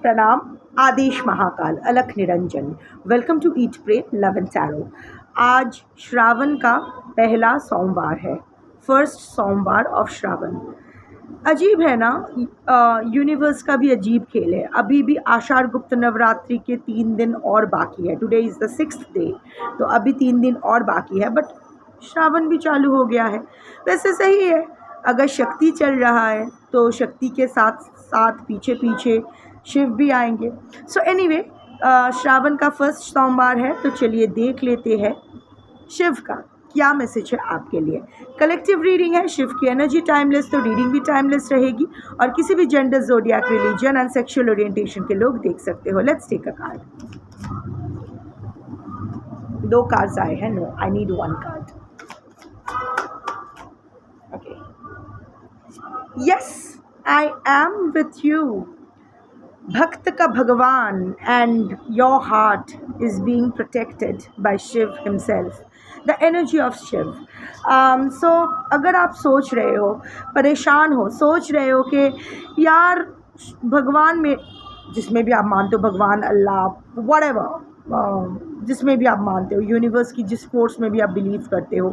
प्रणाम। आदेश महाकाल, अलख निरंजन। Welcome to eat pray love and tarot. आज श्रावण का पहला सोमवार है, फर्स्ट सोमवार ऑफ श्रावण। अजीब है ना, यूनिवर्स का भी अजीब खेल है। अभी भी आषाढ़ गुप्त नवरात्रि के 3 दिन और बाकी है। Today is the 6th day, तो अभी 3 दिन और बाकी है, बट श्रावण भी चालू हो गया है। वैसे सही है, अगर शक्ति चल रहा है तो शक्ति के साथ साथ पीछे पीछे शिव भी आएंगे। सो एनीवे, श्रावण का फर्स्ट सोमवार है, तो चलिए देख लेते हैं शिव का क्या मैसेज है आपके लिए। कलेक्टिव रीडिंग है, शिव की एनर्जी टाइमलेस, तो रीडिंग भी टाइमलेस रहेगी और किसी भी gender, zodiac, religion and sexual orientation के लोग देख सकते हो। Let's take a card. 2 cards आए हैं। No, I need 1 card. Okay, yes, I am with you. भक्त का भगवान and your heart is being protected by Shiv himself, the energy of Shiv. So अगर आप सोच रहे हो, परेशान हो, सोच रहे हो कि यार भगवान में, जिसमें भी आप मानते हो, भगवान, अल्लाह, व्हाटएवर, जिसमें भी आप मानते हो, यूनिवर्स की जिस फोर्स में भी आप बिलीव करते हो,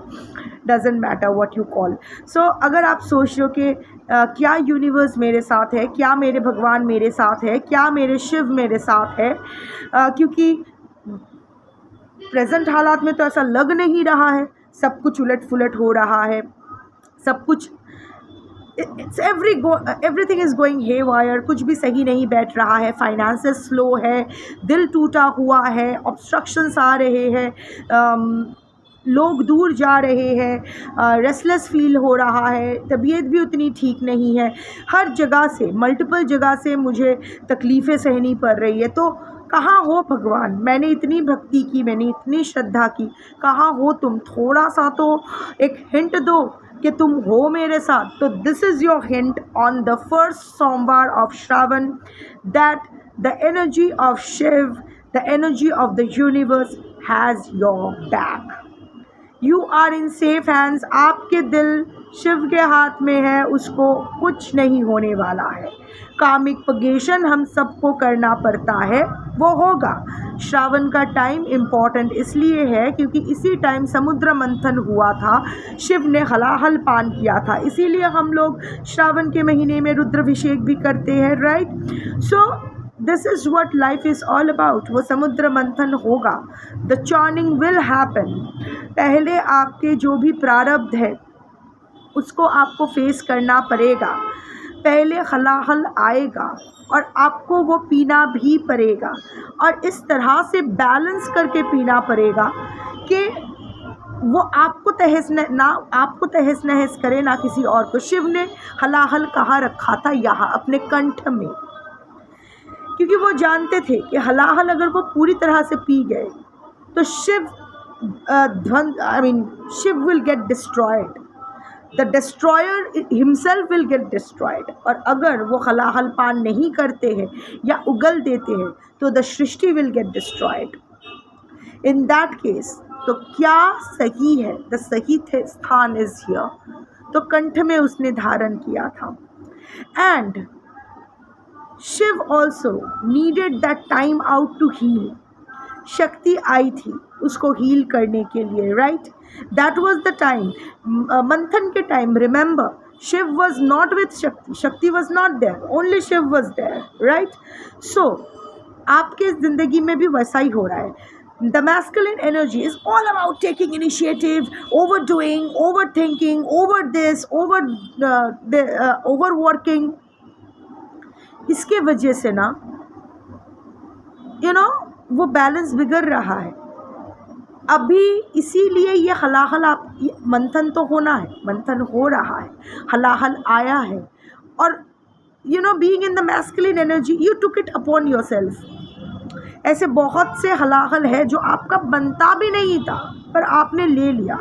doesn't matter what you call. So अगर आप सोच रहे हो कि क्या यूनिवर्स मेरे साथ है, क्या मेरे भगवान मेरे साथ है, क्या मेरे शिव मेरे साथ है, क्योंकि प्रेजेंट हालात में तो ऐसा लग नहीं रहा है। सब कुछ उलट पुलट हो रहा है, सब कुछ, एवरीथिंग इज़ गोइंग हेवायर, कुछ भी सही नहीं बैठ रहा है। फाइनेंसेस स्लो है, दिल टूटा हुआ है, ऑब्स्ट्रक्शंस आ रहे हैं, लोग दूर जा रहे हैं, रेस्टलेस फील हो रहा है, तबीयत भी उतनी ठीक नहीं है। हर जगह से, मल्टीपल जगह से मुझे तकलीफ़ें सहनी पड़ रही है। तो कहाँ हो भगवान? मैंने इतनी भक्ति की, मैंने इतनी श्रद्धा की, कहाँ हो तुम? थोड़ा सा तो एक हिंट दो कि तुम हो मेरे साथ। तो this is your hint on the first Somvar of Shravan, that the energy of Shiv, the energy of the universe has your back. You are in safe hands. आपके दिल शिव के हाथ में है, उसको कुछ नहीं होने वाला है। कामिक पगेशन हम सबको करना पड़ता है, वो होगा। श्रावण का टाइम इम्पॉर्टेंट इसलिए है क्योंकि इसी टाइम समुद्र मंथन हुआ था, शिव ने हलाहल पान किया था, इसीलिए हम लोग श्रावण के महीने में रुद्राभिषेक भी करते हैं, right? So this is what life is all about. वो समुद्र मंथन होगा, द चॉर्निंग विल हैपन। पहले आपके जो भी प्रारब्ध है उसको आपको फेस करना पड़ेगा। पहले हलाहल आएगा और आपको वो पीना भी पड़ेगा, और इस तरह से बैलेंस करके पीना पड़ेगा कि वो आपको तहस नहस करे, ना किसी और को। शिव ने हलाहल कहाँ रखा था? यहाँ अपने कंठ में, क्योंकि वो जानते थे कि हलाहल अगर वो पूरी तरह से पी गए तो Shiv will get destroyed, the destroyer himself will get destroyed. और अगर वो हलाहल पान नहीं करते हैं या उगल देते हैं तो the Srishti will get destroyed. In that case, तो क्या सही है? द सही स्थान इज हियर। तो कंठ में उसने धारण किया था, and Shiv also needed that time out to heal. Shakti आई थी उसको हील करने के लिए, right? That was the time, मंथन के time. Remember, Shiv was not with Shakti, Shakti was not there, only Shiv was there, right? So आपके ज़िंदगी में भी वैसा ही हो रहा है। The masculine energy is all about taking initiative, overdoing, overthinking, over this, overworking. इसके वजह से ना, वो बैलेंस बिगड़ रहा है अभी। इसीलिए ये हलाहल, आप मंथन तो होना है, मंथन हो रहा है, हलाहल आया है, और being in the masculine energy, you took it upon yourself. ऐसे बहुत से हलाहल है जो आपका बनता भी नहीं था, पर आपने ले लिया।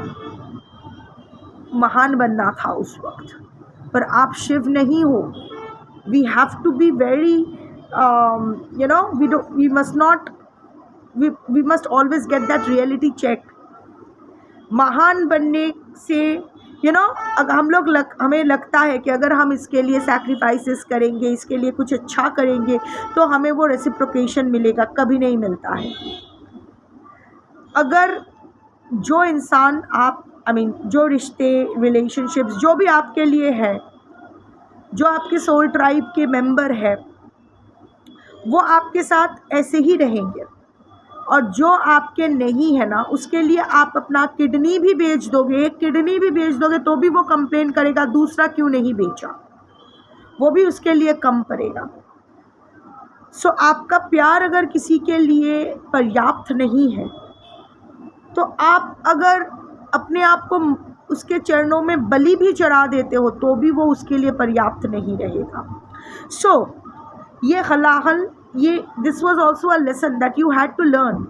महान बनना था उस वक्त, पर आप शिव नहीं हो। We have to be very, we must always get that reality check. महान बनने से हमें लगता है कि अगर हम इसके लिए सैक्रिफाइसेस करेंगे, इसके लिए कुछ अच्छा करेंगे तो हमें वो रेसिप्रोकेशन मिलेगा। कभी नहीं मिलता है। अगर जो इंसान आप जो रिश्ते, रिलेशनशिप्स जो भी आपके लिए है, जो आपके सोल ट्राइब के मेंबर है, वो आपके साथ ऐसे ही रहेंगे। और जो आपके नहीं है ना, उसके लिए आप अपना किडनी भी बेच दोगे, एक किडनी भी बेच दोगे तो भी वो कंप्लेन करेगा दूसरा क्यों नहीं बेचा, वो भी उसके लिए कम पड़ेगा। सो आपका प्यार अगर किसी के लिए पर्याप्त नहीं है तो आप अगर अपने आप को उसके चरणों में बलि भी चढ़ा देते हो तो भी वो उसके लिए पर्याप्त नहीं रहेगा। सो ये हलाहल, ये this was also a lesson that you had to learn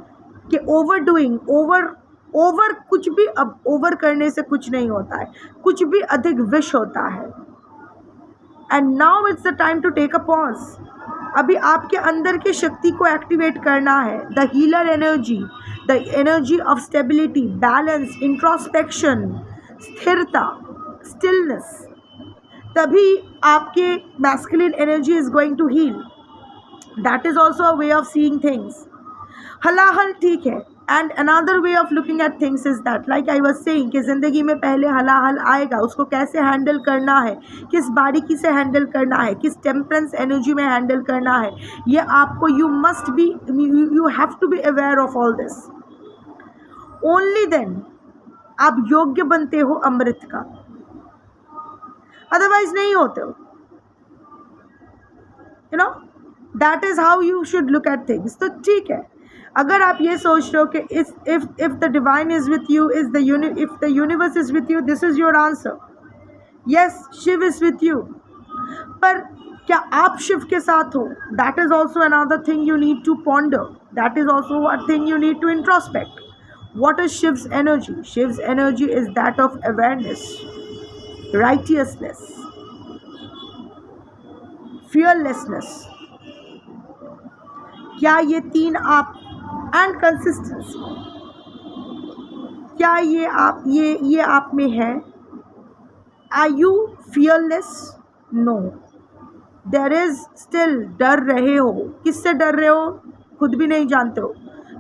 कि ओवर कुछ भी, अब ओवर करने से कुछ नहीं होता है, कुछ भी अधिक विश होता है। And now it's the time to take a pause. अभी आपके अंदर की शक्ति को एक्टिवेट करना है, the healer energy, the energy of stability, balance, introspection, स्थिरता, स्टिलनेस। तभी आपके masculine energy is going to heal. That is also a way of seeing things. हलाहल ठीक है। And another way of looking at things is that, like I was saying, कि ज़िंदगी में पहले हलाहल आएगा, उसको कैसे हैंडल करना है, किस बारीकी से हैंडल करना है, किस टेम्परेंस एनर्जी में हैंडल करना है, ये आपको you have to be aware of all this. Only then आप योग्य बनते हो अमृत का, अदरवाइज नहीं होते हो। That is how you should look at things. तो ठीक है, अगर आप ये सोच रहे हो कि if the divine is with you, if the universe is with you, this is your answer. Yes, Shiv is with you, पर क्या आप शिव के साथ हो? That is also another thing you need to ponder, that is also a thing you need to introspect. What is Shiv's energy? Shiv's energy is that of awareness, righteousness, fearlessness. क्या ये तीन आप, and consistency, क्या ये आप में है? Are you fearless? No. There is still, डर रहे हो। किससे डर रहे हो? खुद भी नहीं जानते हो।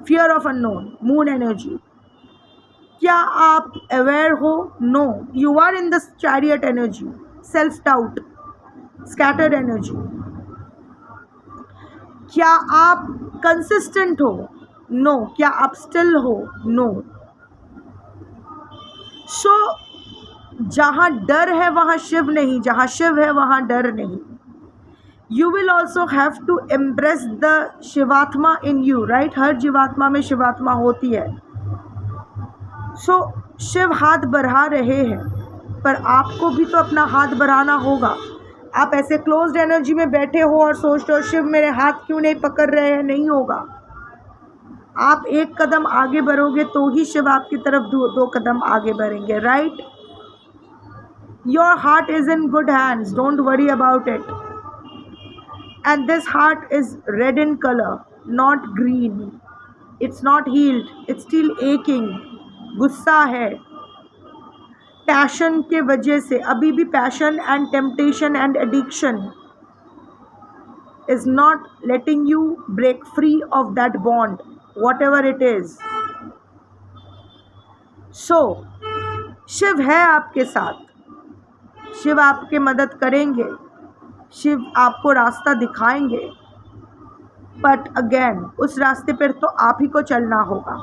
Fear of unknown, moon energy. क्या आप अवेयर हो? No, you are in the chariot energy, self doubt, scattered energy. क्या आप कंसिस्टेंट हो? नो। क्या आप स्टिल हो? नो। सो जहाँ डर है वहाँ शिव नहीं, जहाँ शिव है वहाँ डर नहीं। You will also have to embrace the शिवात्मा in you, right? हर जीवात्मा में शिवात्मा होती है। सो शिव हाथ बढ़ा रहे हैं, पर आपको भी तो अपना हाथ बढ़ाना होगा। आप ऐसे क्लोज्ड एनर्जी में बैठे हो और सोचते हो शिव मेरे हाथ क्यों नहीं पकड़ रहे हैं, नहीं होगा। आप एक कदम आगे बढ़ोगे तो ही शिव आपकी तरफ दो कदम आगे बढ़ेंगे, right? Your heart is in good hands, don't worry about it. And this heart is red in color, not green. It's not healed, it's still aching. गुस्सा है, पैशन के वजह से अभी भी passion and temptation and addiction is not letting you break free of that bond, whatever it is. So, Shiv है आपके साथ, शिव आपके मदद करेंगे, शिव आपको रास्ता दिखाएंगे, बट अगेन उस रास्ते पर तो आप ही को चलना होगा।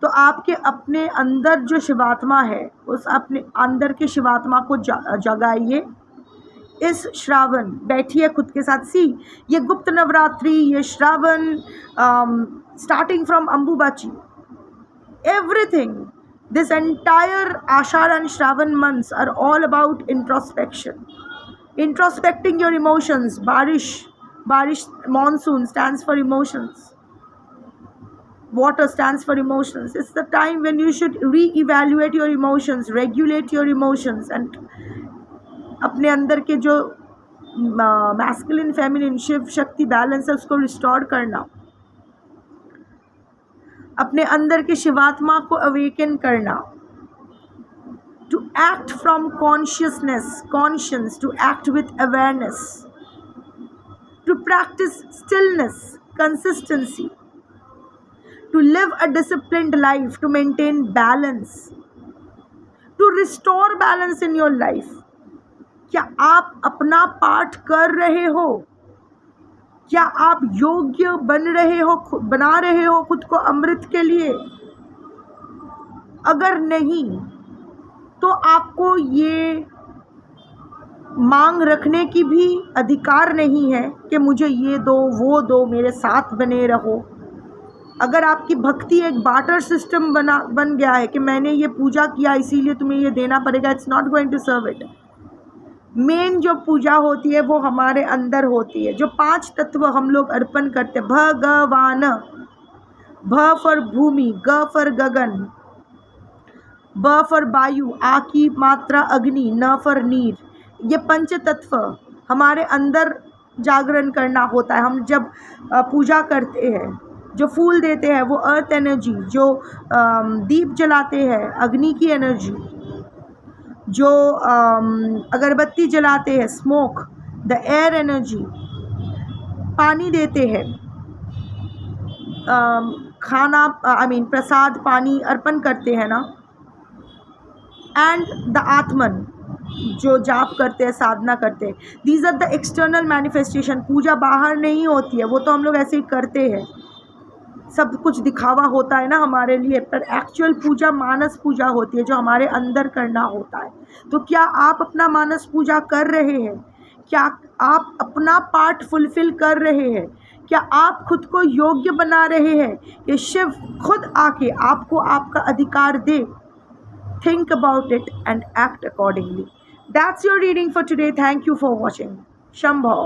तो आपके अपने अंदर जो शिवात्मा है, उस अपने अंदर के शिवात्मा को जगाइए। इस श्रावण बैठिए खुद के साथ। ये गुप्त नवरात्रि, ये Shravan, starting from Ambubachi, everything, this entire Ashadh and Shravan months are all about introspection. Introspecting your emotions. Barish, monsoon stands for emotions. Water stands for emotions. It's the time when you should re-evaluate your emotions, regulate your emotions, and अपने अंदर के जो masculine feminine Shiv Shakti balance है उसको restore करना, अपने अंदर के शिवात्मा को अवेकन करना, to act from conscience, to act with awareness, to practice stillness, consistency, to live a disciplined life, to maintain balance, to restore balance in your life. क्या आप अपना पाठ कर रहे हो? क्या आप योग्य बना रहे हो खुद को अमृत के लिए? अगर नहीं तो आपको ये मांग रखने की भी अधिकार नहीं है कि मुझे ये दो वो दो, मेरे साथ बने रहो। अगर आपकी भक्ति एक बार्टर सिस्टम बन गया है कि मैंने ये पूजा किया इसीलिए तुम्हें ये देना पड़ेगा, it's not going to serve it. Main जो पूजा होती है वो हमारे अंदर होती है। जो 5 तत्व हम लोग अर्पण करते हैं, भगवान, भ फॉर भूमि, ग फॉर गगन, ब फॉर वायु, आ की मात्रा अग्नि, न फॉर नीर, ये 5 तत्व हमारे अंदर जागरण करना होता है। हम जब पूजा करते हैं, जो फूल देते हैं वो अर्थ एनर्जी, जो दीप जलाते हैं अग्नि की एनर्जी, जो अगरबत्ती जलाते हैं स्मोक, द एयर एनर्जी, पानी देते हैं, खाना प्रसाद पानी अर्पण करते हैं ना, एंड द आत्मन, जो जाप करते हैं, साधना करते हैं। These are the external manifestation. पूजा बाहर नहीं होती है, वो तो हम लोग ऐसे ही करते हैं, सब कुछ दिखावा होता है ना हमारे लिए, पर एक्चुअल पूजा मानस पूजा होती है जो हमारे अंदर करना होता है। तो क्या आप अपना मानस पूजा कर रहे हैं? क्या आप अपना पार्ट फुलफिल कर रहे हैं? क्या आप खुद को योग्य बना रहे हैं कि शिव खुद आके आपको आपका अधिकार दे? Think about it and act accordingly. That's your reading for today. Thank you for watching. Shambho.